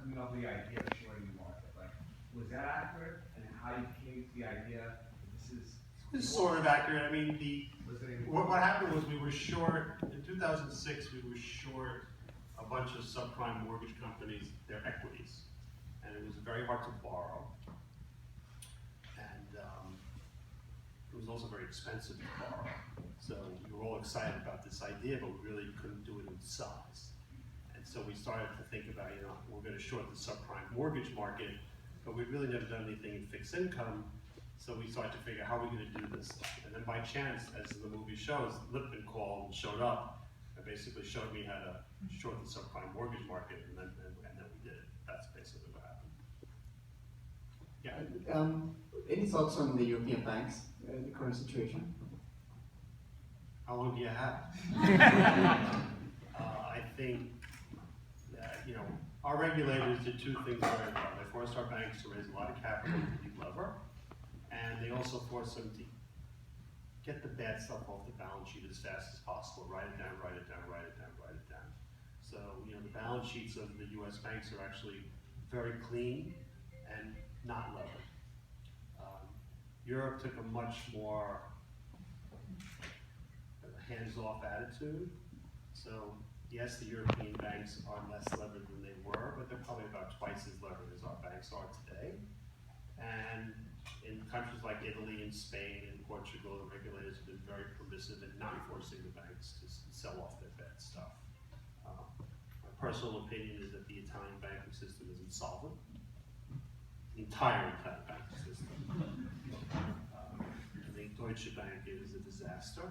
coming up with the idea of shorting the market? Like, was that accurate? And how you came to the idea that this is... This is sort of accurate. I mean, what happened was we were short, in 2006, we were short a bunch of subprime mortgage companies, their equities. And it was very hard to borrow. And it was also very expensive to borrow. So we were all excited about this idea, but we really couldn't do it in size. And so we started to think about, we're going to short the subprime mortgage market, but we've really never done anything in fixed income. So we started to figure out how we're going to do this stuff. And then by chance, as the movie shows, Lipman called and showed up and basically showed me how to short the subprime mortgage market, and then we did it. That's basically what happened. Yeah. Any thoughts on the European banks, the current situation? How long do you have? I think that, our regulators did two things very well. They forced our banks to raise a lot of capital to delever, and they also forced them to get the bad stuff off the balance sheet as fast as possible. Write it down, write it down, write it down, write it down. So, the balance sheets of the US banks are actually very clean and not levered. Europe took a much more hands-off attitude. So yes, the European banks are less levered than they were, but they're probably about twice as levered as our banks are today. And in countries like Italy and Spain and Portugal, the regulators have been very permissive in not forcing the banks to sell off their bad stuff. My personal opinion is that the Italian banking system is insolvent. The entire Italian banking system. I think Deutsche Bank is a disaster.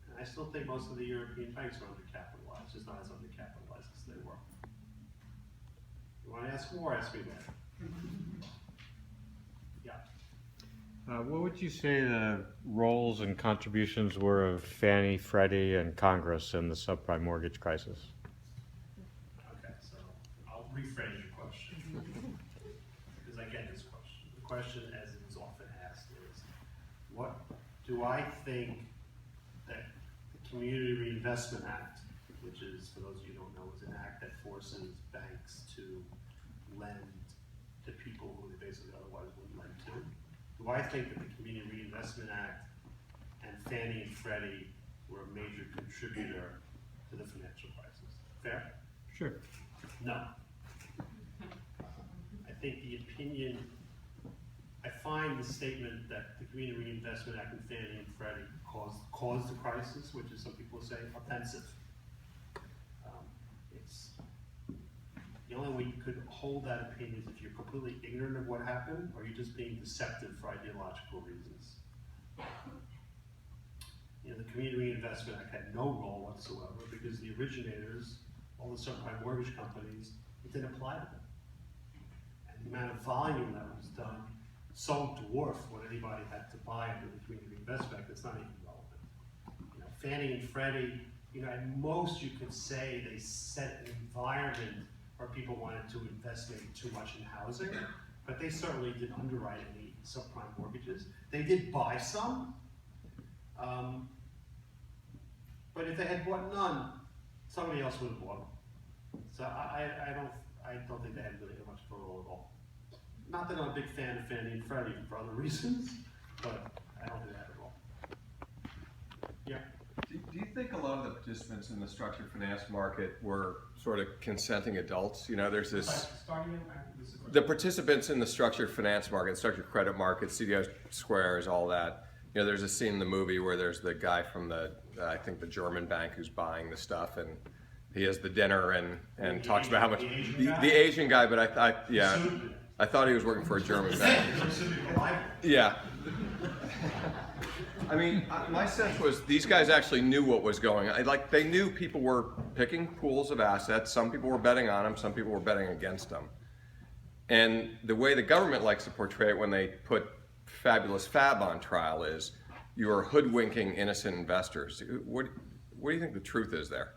And I still think most of the European banks are undercapitalized, just not as undercapitalized as they were. You want to ask more? Ask me that. Yeah. What would you say the roles and contributions were of Fannie, Freddie, and Congress in the subprime mortgage crisis? Okay, so I'll rephrase your question because I get this question. The question, as it is often asked, is what do I think that the Community Reinvestment Act, which is, for those of you who don't know, is an act that forces banks to lend to people who they basically otherwise wouldn't lend to. Do I think that the Community Reinvestment Act and Fannie and Freddie were a major contributor to the financial crisis? Fair? Sure. No. I think the opinion, I find the statement that the Community Reinvestment Act and Fannie and Freddie caused the crisis, which is some people say offensive. It's the only way you could hold that opinion is if you're completely ignorant of what happened, or you're just being deceptive for ideological reasons. The Community Reinvestment Act had no role whatsoever because the originators, all the subprime mortgage companies, it didn't apply to them. And the amount of volume that was done so dwarfed what anybody had to buy under the Community Reinvestment Act, it's not even relevant. Fannie and Freddie, at most you could say they set an environment where people wanted to invest maybe too much in housing, but they certainly didn't underwrite any subprime mortgages. They did buy some, but if they had bought none, somebody else would have bought them. So I don't think they had really much of a role at all. Not that I'm a big fan of Fannie and Freddie for other reasons, but I don't think they had a role. Yeah. Do you think a lot of the participants in the structured finance market were sort of consenting adults? There's this, the participants in the structured finance market, structured credit market, CDO squares, all that. There's a scene in the movie where there's the guy from I think the German bank who's buying the stuff, and he has the dinner and talks about how much, the Asian guy, but I thought he was working for a German bank. Yeah. I mean, my sense was these guys actually knew what was going on. They knew people were picking pools of assets. Some people were betting on them. Some people were betting against them. And the way the government likes to portray it when they put Fabulous Fab on trial is you are hoodwinking innocent investors. What do you think the truth is there?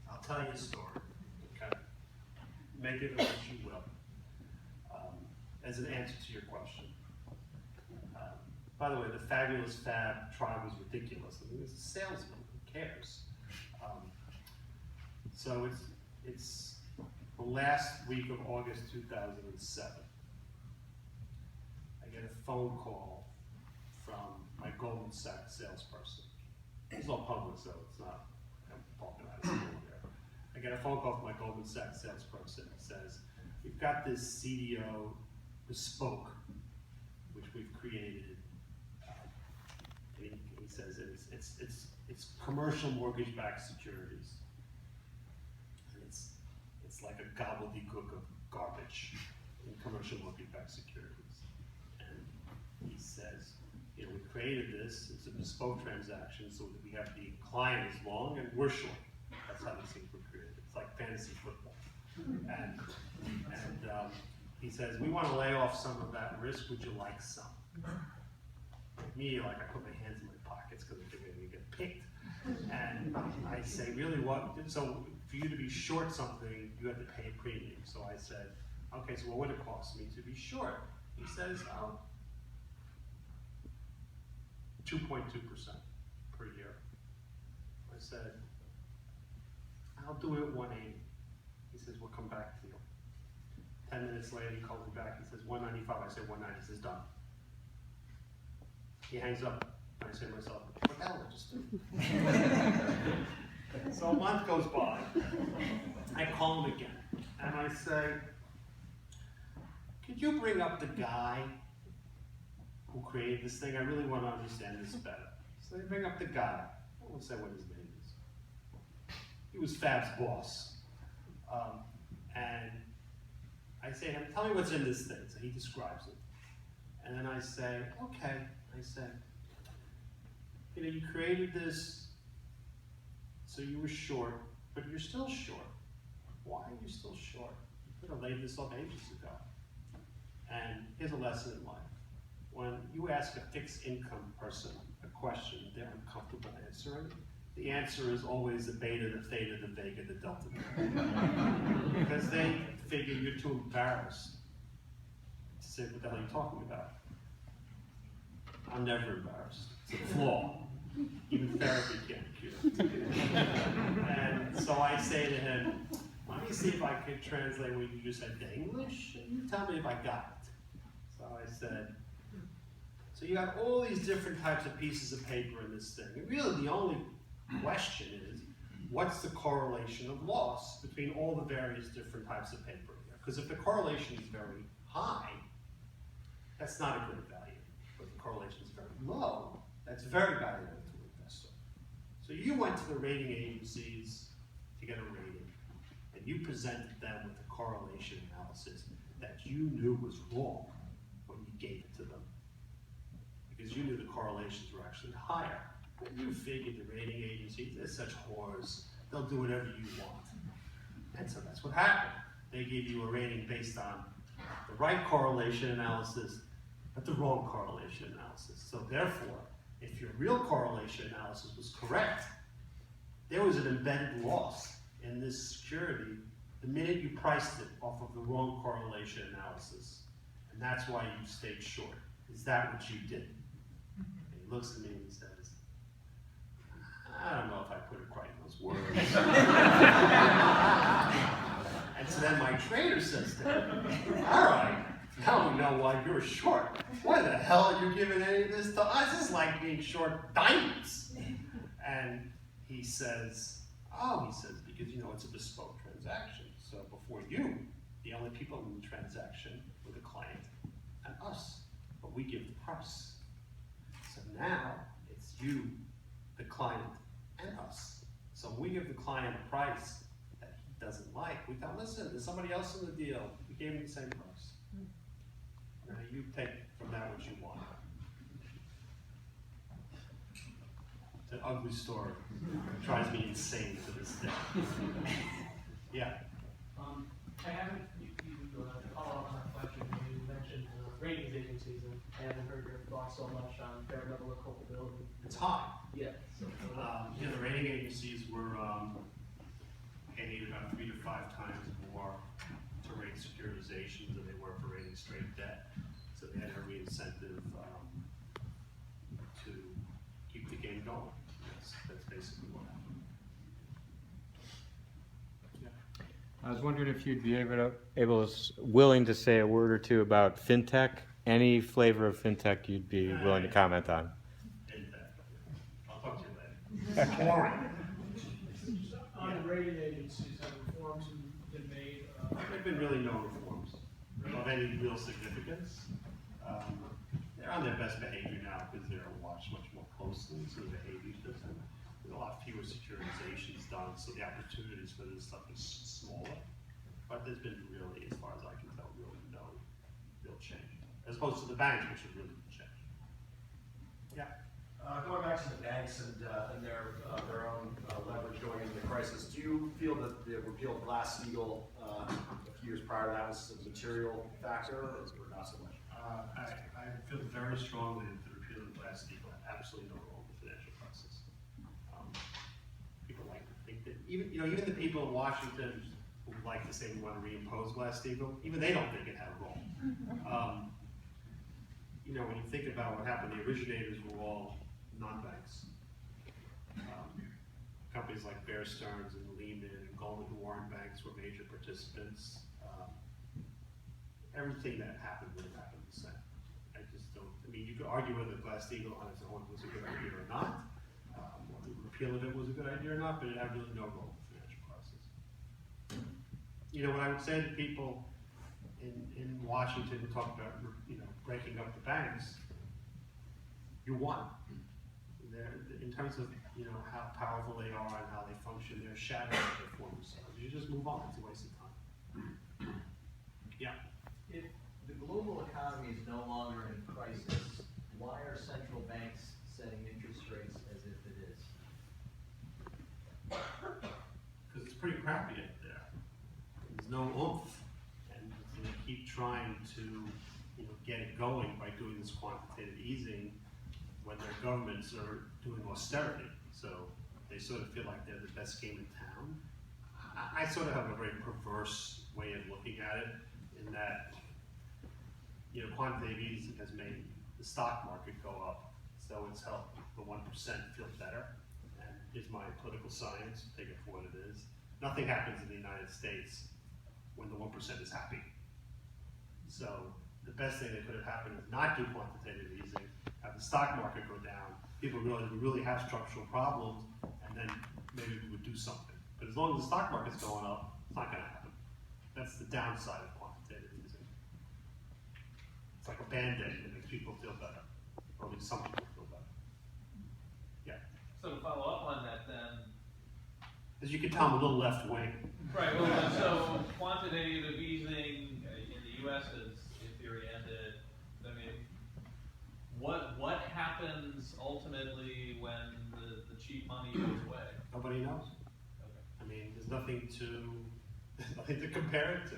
I'll tell you a story. Okay? Make it what you will. As an answer to your question. By the way, the Fabulous Fab tribe was ridiculous. I mean, it's a salesman, who cares? So it's the last week of August 2007. I get a phone call from my Goldman Sachs salesperson. It's all public, so it's not, I'm talking about it here. I get a phone call from my Goldman Sachs salesperson. He says, we've got this CDO bespoke, which we've created. And he says it's commercial mortgage-backed securities. And it's like a gobbledygook of garbage in commercial mortgage-backed securities. And he says, you know, we created this, it's a bespoke transaction so that we have the client is long and we're short. That's how these things were created. It's like fantasy football. And he says, we want to lay off some of that risk, would you like some? Me, like I put my hands in my pockets because I think I'm going to get picked. And I say, really what? So for you to be short something, you have to pay a premium. So I said, okay, so what would it cost me to be short? He says, 2.2% per year. I said, I'll do it at 180. He says, we'll come back to you. 10 minutes later, he calls me back. He says, 195. I say, 190. He says, done. He hangs up. I say to myself, what the hell did I just do? So a month goes by. I call him again. And I say, could you bring up the guy who created this thing? I really want to understand this better. So they bring up the guy. I won't say what his name is. He was Fab's boss. And I say to him, tell me what's in this thing. So he describes it. And then I say, okay. I said, you know, you created this so you were short, but you're still short. Why are you still short? You could have laid this off ages ago. And here's a lesson in life. When you ask a fixed income person a question they're uncomfortable answering, the answer is always the beta, the theta, the vega, the delta. Because they figure you're too embarrassed to say what the hell are you talking about. I'm never embarrassed. It's a flaw. Even therapy can't cure it. And so I say to him, let me see if I could translate what you just said to English, and you tell me if I got it. So I said, so you got all these different types of pieces of paper in this thing. And really the only question is, what's the correlation of loss between all the various different types of paper here? Because if the correlation is very high, that's not a good value. But the correlation is very low, that's very valuable to an investor. So you went to the rating agencies to get a rating, and you presented them with a correlation analysis that you knew was wrong when you gave it to them. Because you knew the correlations were actually higher. But you figured the rating agencies, they're such whores, they'll do whatever you want. And so that's what happened. They gave you a rating based on the right correlation analysis, but the wrong correlation analysis. So therefore, if your real correlation analysis was correct, there was an embedded loss in this security the minute you priced it off of the wrong correlation analysis. And that's why you stayed short. Is that what you did? And he looks at me and he says, I don't know if I put it quite in those words. And so then my trader says to him, all right, now we know why you're short. Why the hell are you giving any of this to us? This is like being short diamonds. And he says, because you know it's a bespoke transaction. So before you, the only people in the transaction were the client and us. But we give the price. So now it's you, the client, and us. So when we give the client a price that he doesn't like, we tell him, listen, there's somebody else in the deal. We gave him the same price. Now you take from that what you want. It's an ugly story. It drives me insane to this day. Yeah. I haven't, follow up on that question, you mentioned ratings agencies, and I haven't heard your thoughts so much on their level of culpability. It's high. Yeah. So, The rating agencies were paid about 3 to 5 times more to rate securitizations than they were for rating straight debt. So they had every incentive game going. That's basically what happened. I was wondering if you'd be willing to say a word or two about fintech. Any flavor of fintech you'd be willing to comment on? I'll talk to you later. Boring. On the rating agencies, have reforms been made? There've been really no reforms of any real significance. They're on their best behavior now because they're watched much more closely, so the behavior's different. There's a lot fewer securitizations done, so the opportunities for this stuff is smaller. But there's been really, as far as I can tell, really no real change. As opposed to the banks, which have really changed. Yeah. Going back to the banks and their own leverage going into the crisis, do you feel that the repeal of Glass-Steagall a few years prior to that was a material factor, or not so much? I feel very strongly that the repeal of Glass-Steagall had absolutely no role in the financial crisis. People like to think that even the people in Washington who like to say we want to reimpose Glass-Steagall, even they don't think it had a role. When you think about what happened, the originators were all non-banks. Companies like Bear Stearns and Lehman and Goldman and Warren Banks were major participants. Everything that happened would have happened the same. You could argue whether Glass-Steagall on its own was a good idea or not, or the repeal of it was a good idea or not, but it had really no role in the financial crisis. What I would say to people in Washington who talk about breaking up the banks, you won. In terms of how powerful they are and how they function, they're shadows of their former selves. You just move on. It's a waste of time. Yeah. If the global economy is no longer in crisis, why are central banks setting interest rates as if it is? Because it's pretty crappy out there. There's no oomph, and they keep trying to get it going by doing this quantitative easing when their governments are doing austerity. So they sort of feel like they're the best game in town. I sort of have a very perverse way of looking at it, in that quantitative easing has made the stock market go up, so it's helped the 1% feel better. And here's my political science, take it for what it is. Nothing happens in the United States when the 1% is happy. So the best thing that could have happened is not do quantitative easing, have the stock market go down, people realize we really have structural problems, and then maybe we would do something. But as long as the stock market's going up, it's not going to happen. That's the downside of quantitative easing. It's like a Band-Aid that makes people feel better, or at least some people feel better. Yeah. So to follow up on that then. As you can tell, I'm a little left wing. Right, well, so quantitative easing in the U.S. is in theory ended. I mean, what happens ultimately when the cheap money goes away? Nobody knows. Okay. I mean, there's nothing to compare it to.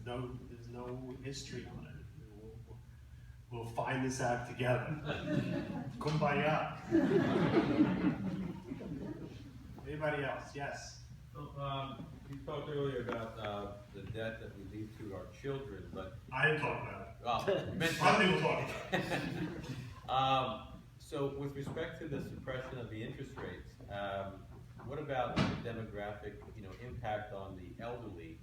There's no history on it. We'll find this out together. Kumbaya. Anybody else? Yes. You talked earlier about the debt that we leave to our children, but I didn't talk about it. well, you mentioned Other people talk about it. So with respect to the suppression of the interest rates, what about the demographic, impact on the elderly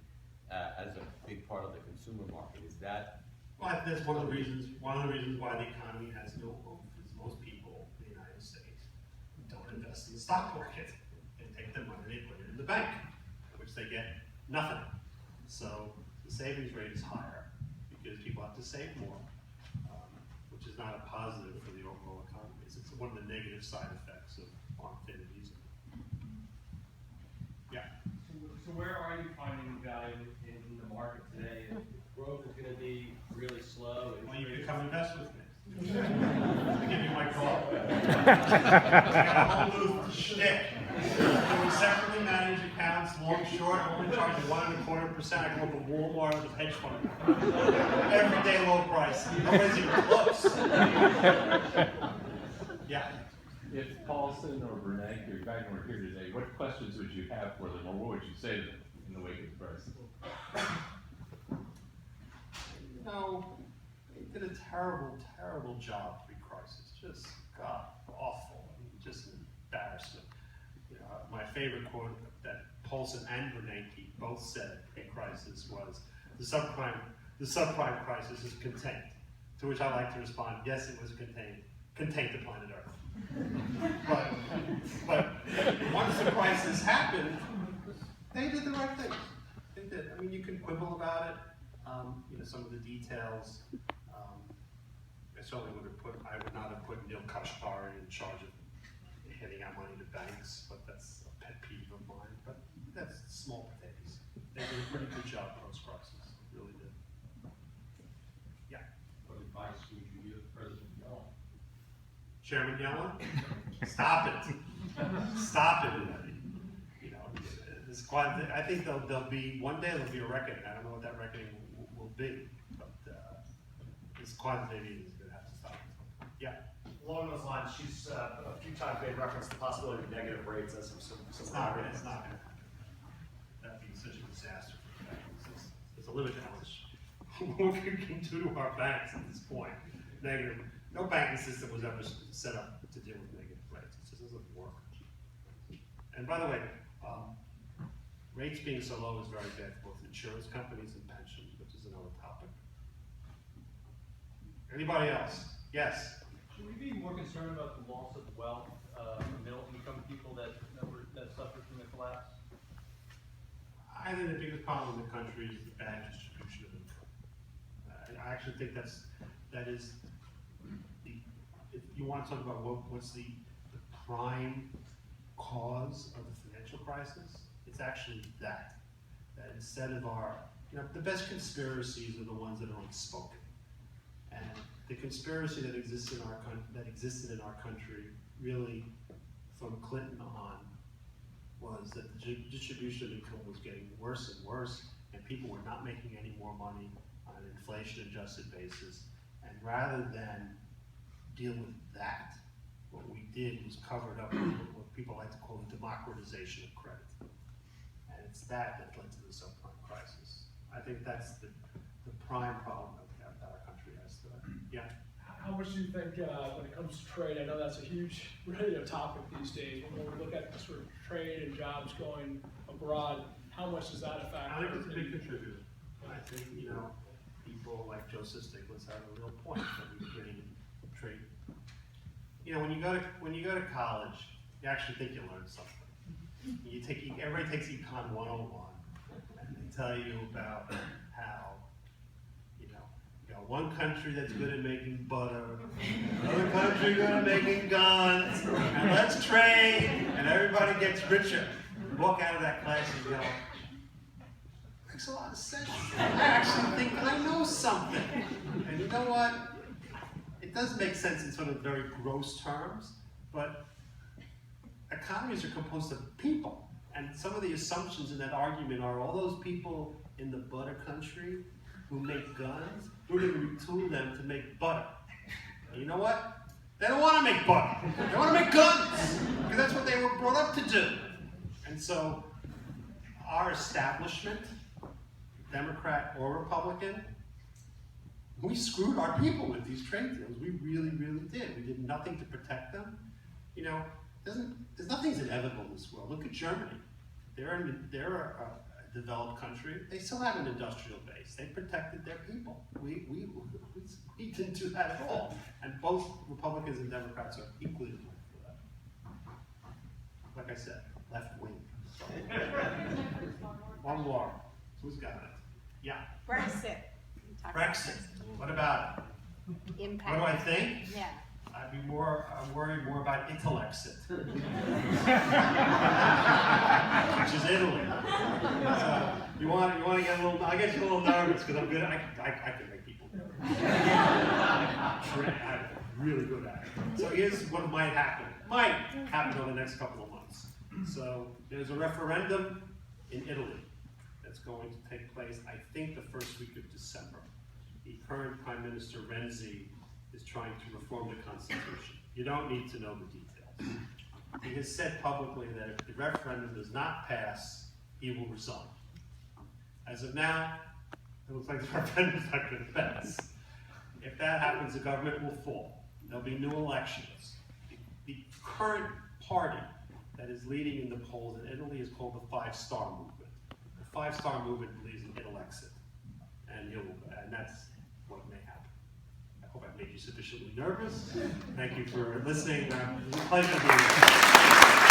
as a big part of the consumer market? Is that? Well, that's one of the reasons why the economy has no hope is most people in the United States don't invest in the stock market. They take their money and they put it in the bank, which they get nothing. So the savings rate is higher because people have to save more, which is not a positive for the overall economy. It's one of the negative side effects of quantitative easing. Yeah. So where are you finding value in the market today? If growth is going to be really slow. Well, you could come invest with me. I'll give you my call. I got a whole new shtick. We separately manage accounts, long, short, only charge you 1.25%. I go to Walmart as a hedge fund. Everyday low price. Nobody's even close. Yeah. If Paulson or Bernanke or Wagner were here today, what questions would you have for them, or what would you say to them in the wake of the crisis? They did a terrible, terrible job pre-crisis. Just god awful. just an embarrassment. You know, my favorite quote that Paulson and Bernanke both said in crisis was, the subprime crisis is contained. To which I like to respond, yes, it was contained to planet Earth. but once the crisis happened, they did the right thing. They did. I mean, you can quibble about it. You know, some of the details. I would not have put Neil Kashkari in charge of handing out money to banks, but that's a pet peeve of mine. But that's small potatoes. They did a pretty good job post-crisis, really did. Yeah. What advice would you give President Yellen? Chairman Yellen, stop it. Stop it. You know, I think there'll be, one day there'll be a reckoning. I don't know what that reckoning will be, but this quantitative easing is going to have to stop. Yeah. Along those lines, she's a few times made reference to the possibility of negative rates as some It's not going to happen. That'd be such a disaster for the banks. There's a limit to how much what we can do to our banks at this point. Negative. No banking system was ever set up to deal with negative rates. It just doesn't work. And by the way, rates being so low is very bad for both insurance companies and pensions, which is another topic. Anybody else? Yes. Should we be more concerned about the loss of wealth from middle-income people that suffered from the collapse? I think the biggest problem in the country is the bad distribution of income. I actually think that is the, if you want to talk about what's the prime cause of the financial crisis, it's actually that instead of the best conspiracies are the ones that are unspoken. And the conspiracy that existed in our country, really from Clinton on, was that the distribution of income was getting worse and worse, and people were not making any more money on an inflation-adjusted basis. And rather than deal with that, what we did was covered up with what people like to call the democratization of credit. And it's that led to the subprime crisis. I think that's the prime problem that our country has today. Yeah. How much do you think, when it comes to trade, I know that's a huge topic these days, when we look at the sort of trade and jobs going abroad, how much does that affect? I think it's a big contributor. I think, people like Joseph Stiglitz have a real point that we created trade. When you go to college, you actually think you learn something. Everybody takes Econ 101, and they tell you about how, one country that's good at making butter, another country good at making guns, and let's trade, and everybody gets richer. You walk out of that class and you go, makes a lot of sense. I actually think I know something. And you know what? It does make sense in sort of very gross terms, but economies are composed of people. And some of the assumptions in that argument are all those people in the butter country who make guns, we're going to retool them to make butter. And you know what? They don't want to make butter. They want to make guns, because that's what they were brought up to do. And so our establishment, Democrat or Republican, we screwed our people with these trade deals. We really, really did. We did nothing to protect them. There's nothing's inevitable in this world. Look at Germany. They're a developed country. They still have an industrial base. They protected their people. We didn't do that at all. And both Republicans and Democrats are equally to blame for that. Like I said, left wing. One more. Who's got it? Yeah. Brexit. Brexit. What about it? Impact. What do I think? Yeah. I'm worried more about Italiexit, which is Italy. So you want to get a little? I get you a little nervous because I'm good. I can make people nervous. I'm really good at it. So here's what might happen. Might happen over the next couple of months. So there's a referendum in Italy that's going to take place, I think, the first week of December. The current Prime Minister Renzi is trying to reform the Constitution. You don't need to know the details. He has said publicly that if the referendum does not pass, he will resign. As of now, it looks like the referendum is not going to pass. If that happens, the government will fall. There'll be new elections. The current party that is leading in the polls in Italy is called the Five-Star Movement. The Five-Star Movement believes in Italy exit, and that's what may happen. I hope I've made you sufficiently nervous. Thank you for listening. It was a pleasure being here.